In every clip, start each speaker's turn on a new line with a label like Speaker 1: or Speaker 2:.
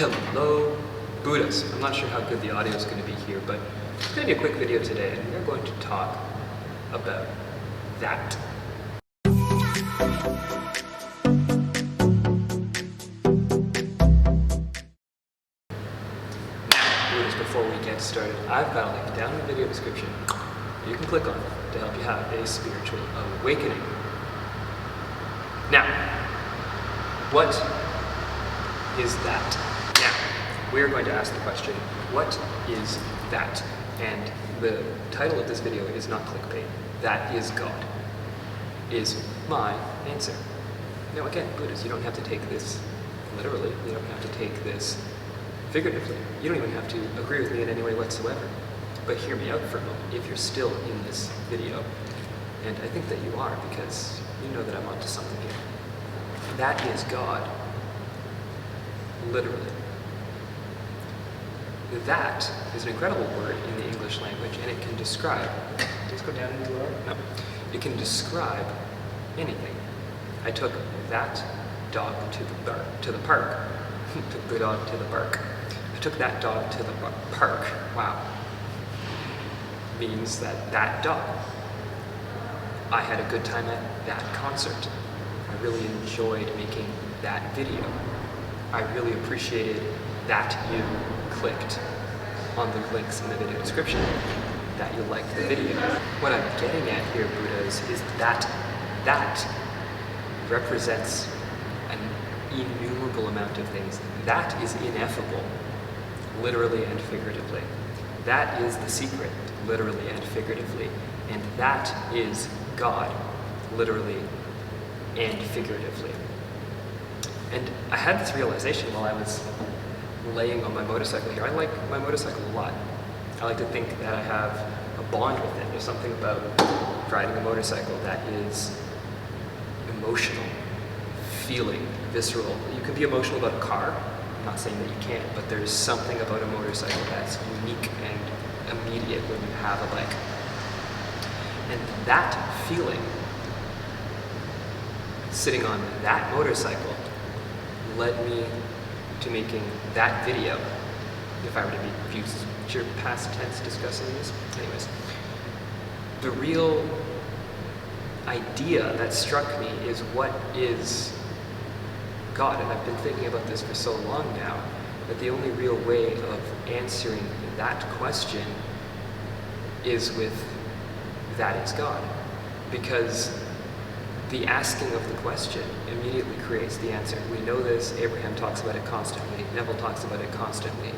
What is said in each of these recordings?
Speaker 1: Hello, Buddhas. I'm not sure how good the audio is going to be here, but it's going to be a quick video today, and we're going to talk about that. Now, Buddhas, before we get started, I've got a link down in the video description you can click on to help you have a spiritual awakening. Now, what is that? Now, we're going to ask the question, what is that? And the title of this video is not clickbait. That is God, is my answer. Now again, Buddhas, you don't have to take this literally. You don't have to take this figuratively. You don't even have to agree with me in any way whatsoever. But hear me out for a moment if you're still in this video. And I think that you are, because you know that I'm onto something here. That is God. Literally. That is an incredible word in the English language, and it can describe, just go down into the road? No. It can describe anything. I took that dog to the park. Took the dog to the park. I took that dog to the park. Wow. Means that dog. I had a good time at that concert. I really enjoyed making that video. I really appreciated that you clicked on the links in the video description, that you liked the video. What I'm getting at here, Buddhas, is that represents an innumerable amount of things. That is ineffable, literally and figuratively. That is the secret, literally and figuratively. And that is God, literally and figuratively. And I had this realization while I was laying on my motorcycle here. I like my motorcycle a lot. I like to think that I have a bond with it. There's something about riding a motorcycle that is emotional, feeling, visceral. You can be emotional about a car. I'm not saying that you can't, but there's something about a motorcycle that's unique and immediate when you have a bike. And that feeling, sitting on that motorcycle, led me to making that video, if I were to be future past tense discussing this. Anyways, the real idea that struck me is what is God? And I've been thinking about this for so long now, that the only real way of answering that question is with that is God. Because the asking of the question immediately creates the answer. We know this, Abraham talks about it constantly, Neville talks about it constantly,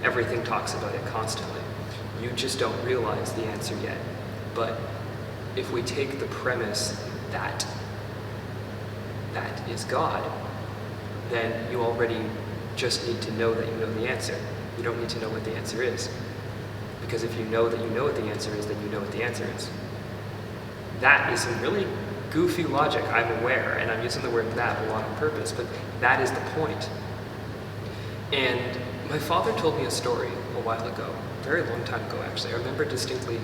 Speaker 1: everything talks about it constantly. You just don't realize the answer yet. But if we take the premise that that is God, then you already just need to know that you know the answer. You don't need to know what the answer is. Because if you know that you know what the answer is, then you know what the answer is. That is some really goofy logic, I'm aware, and I'm using the word that a lot on purpose, but that is the point. And my father told me a story a while ago, a very long time ago actually. I remember distinctly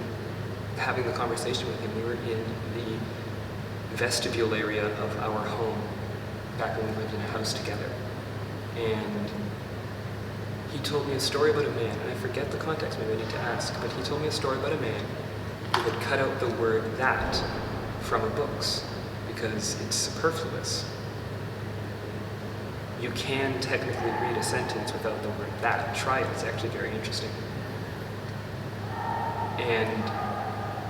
Speaker 1: having the conversation with him. We were in the vestibule area of our home back when we lived in a house together. And he told me a story about a man, and I forget the context, maybe I need to ask, but he told me a story about a man who had cut out the word that from the books because it's superfluous. You can technically read a sentence without the word that. Try it, it's actually very interesting. And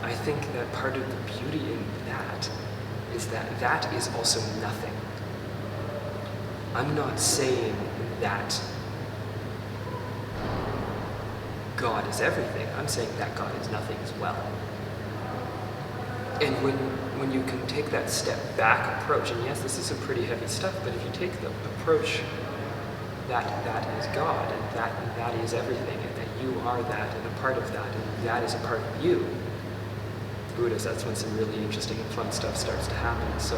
Speaker 1: I think that part of the beauty in that is that that is also nothing. I'm not saying that God is everything. I'm saying that God is nothing as well. And when you can take that step back approach, and yes, this is some pretty heavy stuff, but if you take the approach that is God, and that is everything, and that you are that, and a part of that, and that is a part of you, Buddhas, that's when some really interesting and fun stuff starts to happen. So,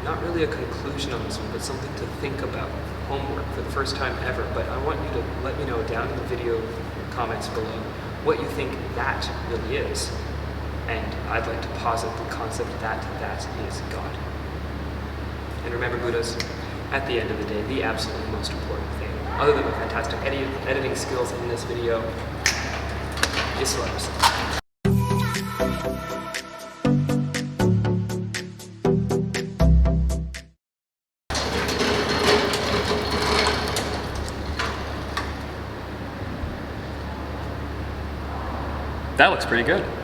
Speaker 1: not really a conclusion on this one, but something to think about, homework for the first time ever. But I want you to let me know down in the video comments below what you think that really is. And I'd like to posit the concept that is God. And remember, Buddhas, at the end of the day, the absolute most important thing other than the fantastic editing skills in this video, you slaps.
Speaker 2: That looks pretty good.